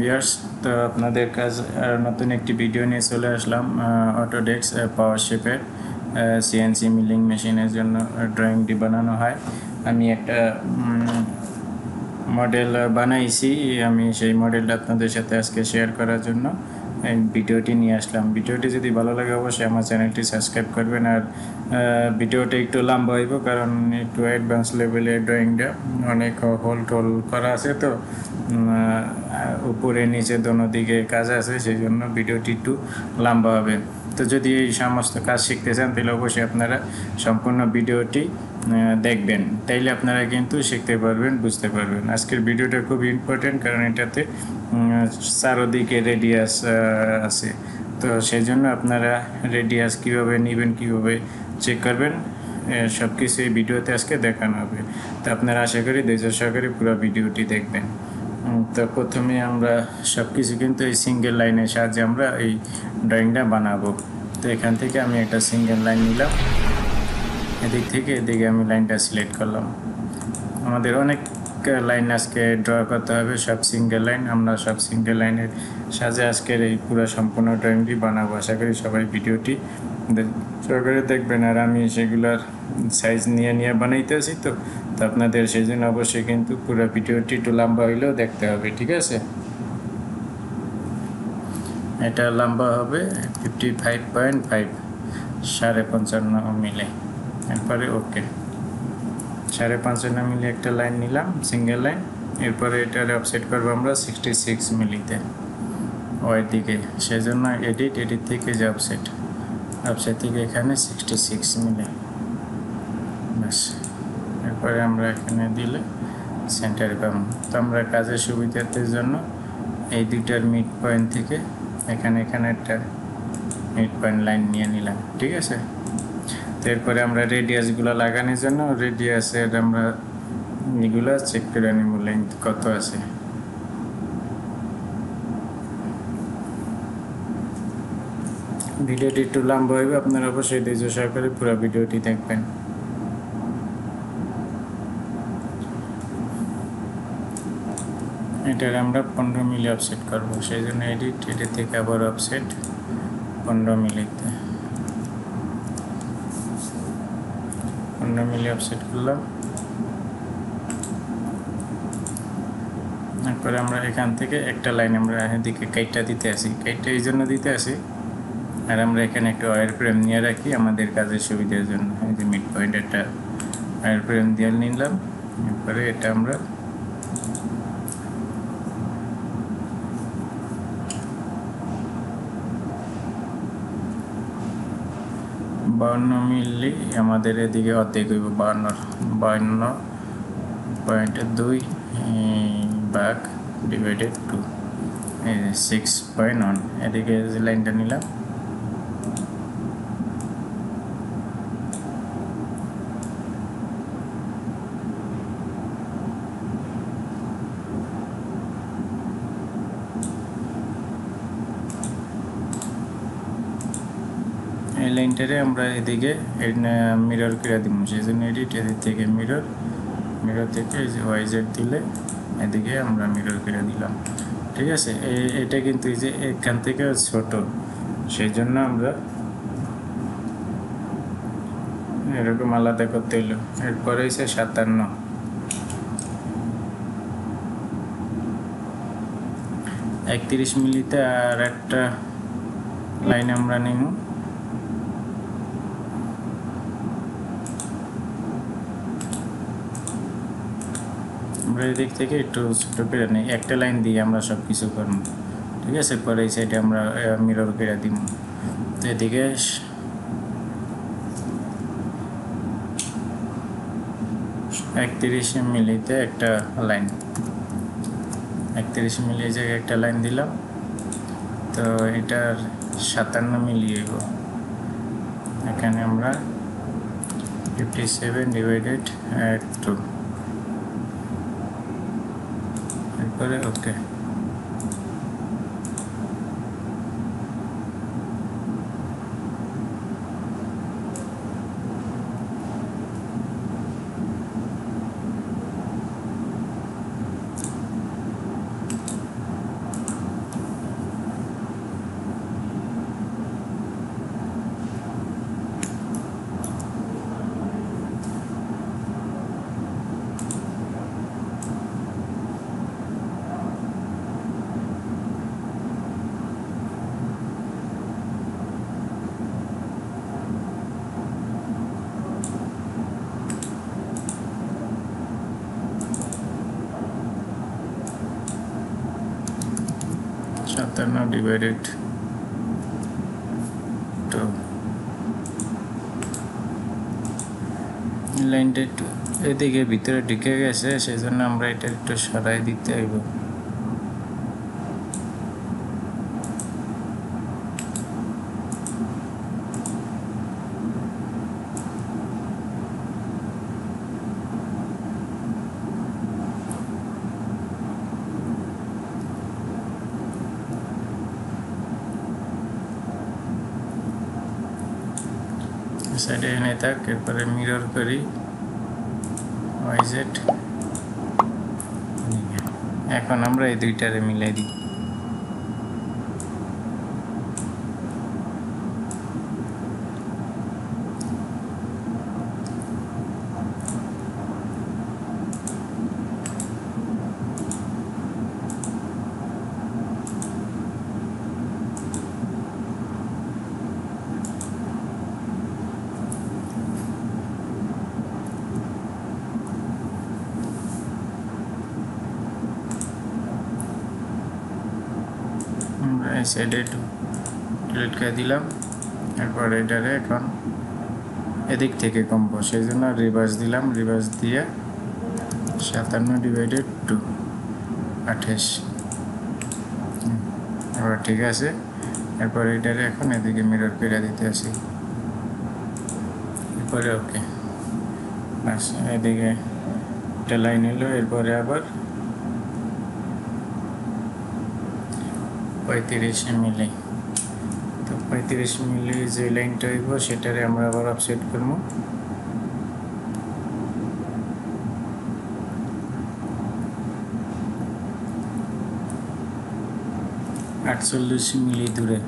Viewers, তো আপনাদের কাজ নতুন একটি ভিডিও নিয়ে চলে আসলাম। অটোডেস্ক পাওয়ারশেপের সিএনসি মিলিং মেশিনের জন্য ড্রয়িংটি বানানো হয়। আমি একটা মডেল বানাইছি, আমি সেই মডেলটা আপনাদের সাথে আজকে শেয়ার করার জন্য এই ভিডিওটি নিয়ে আসলাম। ভিডিওটি যদি ভালো লাগে অবশ্যই আমার চ্যানেলটি সাবস্ক্রাইব করবেন। আর ভিডিওটা একটু লম্বা হইব কারণ একটু অ্যাডভান্স লেভেলের ড্রয়িংটা, অনেক হোল টোল করা আছে, তো উপরে নিচে দোনো দিকে কাজ আছে, সেই জন্য ভিডিওটি একটু লম্বা হবে। তো যদি এই সমস্ত কাজ শিখতে চান তাহলে অবশ্যই আপনারা সম্পূর্ণ ভিডিওটি দেখবেন, তাইলে আপনারা কিন্তু শিখতে পারবেন, বুঝতে পারবেন। আজকের ভিডিওটা খুব ইম্পর্টেন্ট কারণ এটাতে চারোদিকে রেডিয়াস আছে, তো সেই জন্য আপনারা রেডিয়াস কীভাবে নেবেন, কীভাবে চেক করবেন, সব কিছু এই ভিডিওতে আজকে দেখানো হবে। তো আপনারা আশা করি ধৈর্য সহকারে পুরো ভিডিওটি দেখবেন। তো প্রথমে আমরা সব কিছু কিন্তু এই সিঙ্গেল লাইনের সাহায্যে আমরা এই ড্রয়িংটা বানাবো। তো এখান থেকে আমি একটা সিঙ্গেল লাইন নিলাম, এদিক থেকে এদিকে আমি লাইনটা সিলেক্ট করলাম। আমাদের অনেক লাইন আজকে ড্র করতে হবে, সব সিঙ্গেল লাইন। আমরা সব সিঙ্গেল লাইনের সাহায্যে আজকের এই পুরো সম্পূর্ণ ড্রয়িংটি বানাবো। আশা করি সবাই ভিডিওটি সহকারে দেখবেন। আর আমি সেগুলোর সাইজ নিয়ে বানাইতেছি, তো আপনাদের সেই জন্য অবশ্যই কিন্তু পুরো ভিডিওটি একটু লম্বা হইলেও দেখতে হবে, ঠিক আছে? এটা লম্বা হবে 55.5, 55.5 মিলি। এরপরে ওকে, 55.5 মিলি একটা লাইন নিলাম, সিঙ্গেল লাইন। এরপরে এটার অফসেট করবো আমরা 66 মিলিতে ওই দিকে, সেই জন্য এডিট থেকে যে অফসেট থেকে এখানে 66 মিলি, ব্যাস। এরপরে আমরা এখানে দিলে সেন্টারে পাবো। তো আমরা কাজের সুবিধার্থের জন্য এই দুইটার মিড পয়েন্ট থেকে এখানে একটা মিড পয়েন্ট লাইন নিয়ে নিলাম, ঠিক আছে? তো এরপরে আমরা রেডিয়াসগুলো লাগানোর জন্য রেডিয়াসের আমরা এগুলো চেক করে নিব, লেন্থ কত আছে। ভিডিওটি একটু লম্বা হইবে, আপনারা অবশ্যই ধৈর্য সহকারে পুরো ভিডিওটি দেখবেন। এটার আমরা 15 মিলি অফসেট করবো, সেই জন্য এডিট থেকে আবার অফসেট 15 মিলিতে, 15 মিলি অফসেট করলাম। তারপরে আমরা এখান থেকে একটা লাইন আমরা এদিকে কাইটটা দিতে আসি, কাইটটা এই জন্য দিতে আসি, আর আমরা এখানে একটা ওয়্যার ফ্রেম নিয়ে রাখি আমাদের কাজের সুবিধার জন্য। এই যে মিড পয়েন্ট একটা ওয়্যার ফ্রেম দিয়ে নিলাম। এরপরে এটা আমরা বাউন্ন মিলি, আমাদের এদিকে অর্ধেক হইব 52.2 ভাগ ডিভাইডেড 2, 6.1। এদিকে যে লাইনটা নিলাম, এই লাইনটারে আমরা এদিকে মিরর করে দিব, সেই জন্য এডিট থেকে মিরর থেকে এই যে ওয়াইজেড দিলে এদিকে আমরা মিরর করে দিলাম, ঠিক আছে? এটা কিন্তু এই যে এখান থেকে ছোট, সেই জন্য আমরা এরকম আলাদা করতে হইলো। এরপরে হচ্ছে 57, 31 মিলিতে আর একটা লাইন আমরা নিব। আমরা এদিক থেকে একটু ছোটো করে নিই, একটা লাইন দিয়ে আমরা সব কিছু করব, ঠিক আছে? পরে এই সাইডে আমরা মিরর করে দিব। তো এদিকে 31 মিলিতে একটা লাইন, 31 মিলি জায়গায় একটা লাইন দিলাম। তো এটার 57 মিলি হইব, এখানে আমরা 57/2, এরপরে ওকে। 57/2 লাইনটা একটু এদিকে ভিতরে ঢুকে গেছে, সেজন্য আমরা এটা একটু সরাই দিতে হইব। সাইডে এনে থাক, এরপরে মিরর করি YZ। এখন আমরা এই দুইটারে মিলাই দিই। এই সাইডে একটু ডিলিট করে দিলাম, এরপর এটারে এখন এদিক থেকে কমবো, সেই জন্য রিভার্স দিলাম। রিভার্স দিয়ে 57/2 28। এবার ঠিক আছে। এরপর এটারে এখন এদিকে মিরর করে দিতে আসি, এরপরে ওকে। এদিকে একটা লাইন এলো, এরপরে আবার 35 মিলি। তো 35 মিলি যে লাইনটা হইব সেটারে আমরা আবার অফসেট করবো। আটচল্লিশ মিলি দূরে।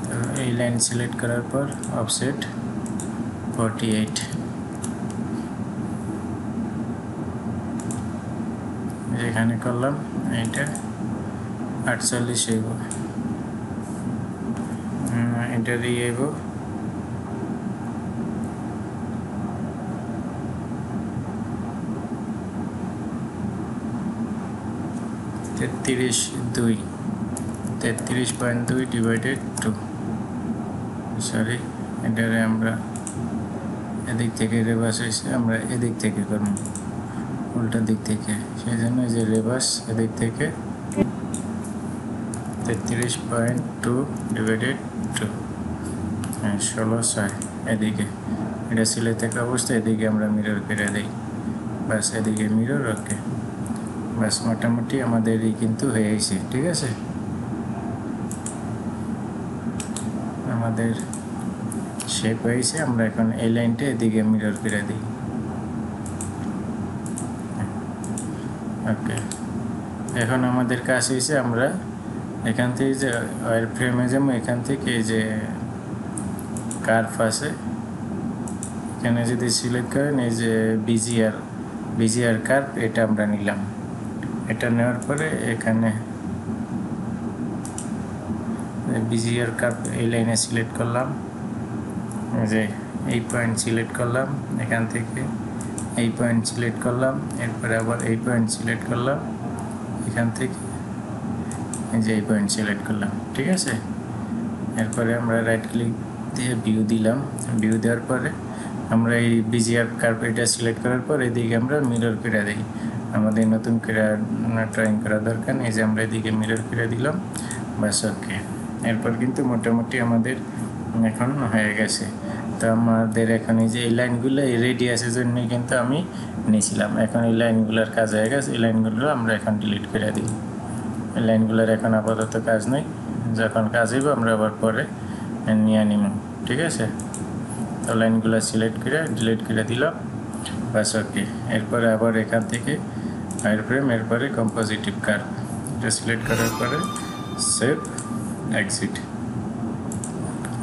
তো এই লাইন সিলেক্ট করার পর অফসেট 48, যেখানে করলাম এইটা 48 হইব। এটা দিয়ে হইব 33.2 33.2/2। সরি, এটারে আমরা এদিক থেকে রিভার্স হয়েছে, আমরা এদিক থেকে করব, উল্টা দিক থেকে, সেই জন্য যে রিভার্স এদিক থেকে 33.2/2 16.6 এদিকে। এটা সিলাই থাকা অবস্থায় এদিকে আমরা মিরর করে দিই, বাস এদিকে মিরর। ওকে, বাস মোটামুটি আমাদের এই কিন্তু হয়ে গেছে। ঠিক আছে, আমাদের শেপ হয়েছে। আমরা এখন এই লাইনটা এদিকে মিরর করে দিই। ওকে, এখন আমাদের কাজ হয়েছে, আমরা এখান থেকে যে ওয়ার ফ্রেমে যাবো, এখান থেকে এই যে কার্ভ আছে এখানে যদি সিলেক্ট করেন, এই যে বিজিআর কার্ভ, এটা আমরা নিলাম। এটা নেওয়ার পরে এখানে বিজিআর কার্ভ এই লাইনে সিলেক্ট করলাম, যে এই পয়েন্ট সিলেক্ট করলাম, এখান থেকে এই পয়েন্ট সিলেক্ট করলাম, এরপরে আবার এই পয়েন্ট সিলেক্ট করলাম, এখান থেকে এই যে এই পয়েন্ট সিলেক্ট করলাম। ঠিক আছে, এরপরে আমরা রাইট ক্লিক দিয়ে ভিউ দিলাম। ভিউ দেওয়ার পরে আমরা এই বিজিআর কার্ভ এটা সিলেক্ট করার পর এদিকে আমরা মিরর করে দিই। আমাদের নতুন করে ড্রয়িং করা দরকার নেই, যে আমরা এদিকে মিরর করে দিলাম, বাস। ওকে, এরপর কিন্তু মোটামুটি আমাদের এখন হয়ে গেছে। তো আমাদের এখন এই যে এই লাইনগুলো এই রেডিয়াসের জন্যই কিন্তু আমি নিয়েছিলাম। এখন এই লাইনগুলোর কাজ হয়ে গেছে, এই লাইনগুলো আমরা এখন ডিলিট করে দিই। এই লাইনগুলোর এখন আপাতত কাজ নেই, যখন কাজ হইব আমরা আবার পরে নিয়ে নিব। ঠিক আছে, তো লাইনগুলো সিলেক্ট করে ডিলিট করে দিলাম, বাস। ওকে, এরপরে আবার এখান থেকে ওয়ার ফ্রেম, এরপরে কম্পোজিটিভ কার্ভ, এটা সিলেক্ট করার পরে সেভ, এক্সিট,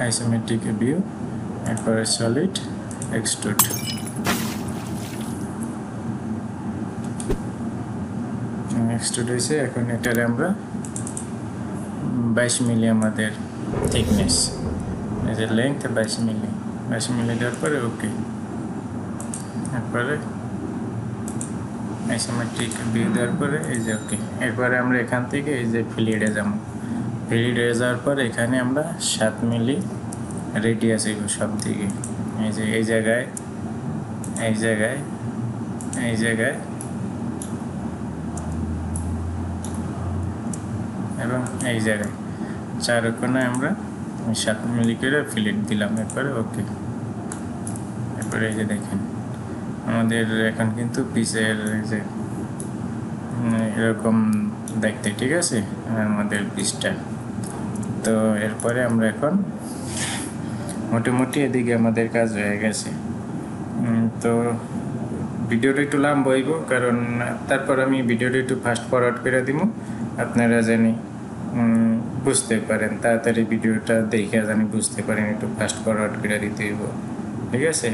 আইসোমেট্রিক ভিউ, এরপরে সলিড, এক্সট্রুড। এক্সট্রুড হয়েছে। এখন এটারে আমরা 22 মিলি আমাদের থিকনেস, এই যে লেন্থ 22 মিলি দেওয়ার পরে ওকে, এরপরে আইসোমেট্রিক ভিউ দেওয়ার পরে এই যে ওকে। এরপরে আমরা এখান থেকে এই যে ফিলিডে যাবো, ফিলিট হয়ে যাওয়ার পর এখানে আমরা 7 মিলি রেডিয়াস এগো সব দিকে, এই যে এই জায়গায়, এই জায়গায়, এই জায়গায় এবং এই জায়গায় 4 কোণায় আমরা 7 মিলি করে ফিলিট দিলাম। এরপরে ওকে। এরপরে এই যে দেখেন আমাদের এখন কিন্তু পিসের এই যে এরকম দেখতে, ঠিক আছে আমাদের পিসটা। তো এরপরে আমরা এখন মোটামুটি এদিকে আমাদের কাজ হয়ে গেছে। তো ভিডিওটা একটু লম্বা হইব, কারণ তারপর আমি ভিডিওটা একটু ফাস্ট ফরওয়ার্ড করে দিব, আপনারা জানি বুঝতে পারেন, তাড়াতাড়ি ভিডিওটা দেখে জানি বুঝতে পারেন, একটু ফাস্ট ফরওয়ার্ড করে দিতে হইব, ঠিক আছে।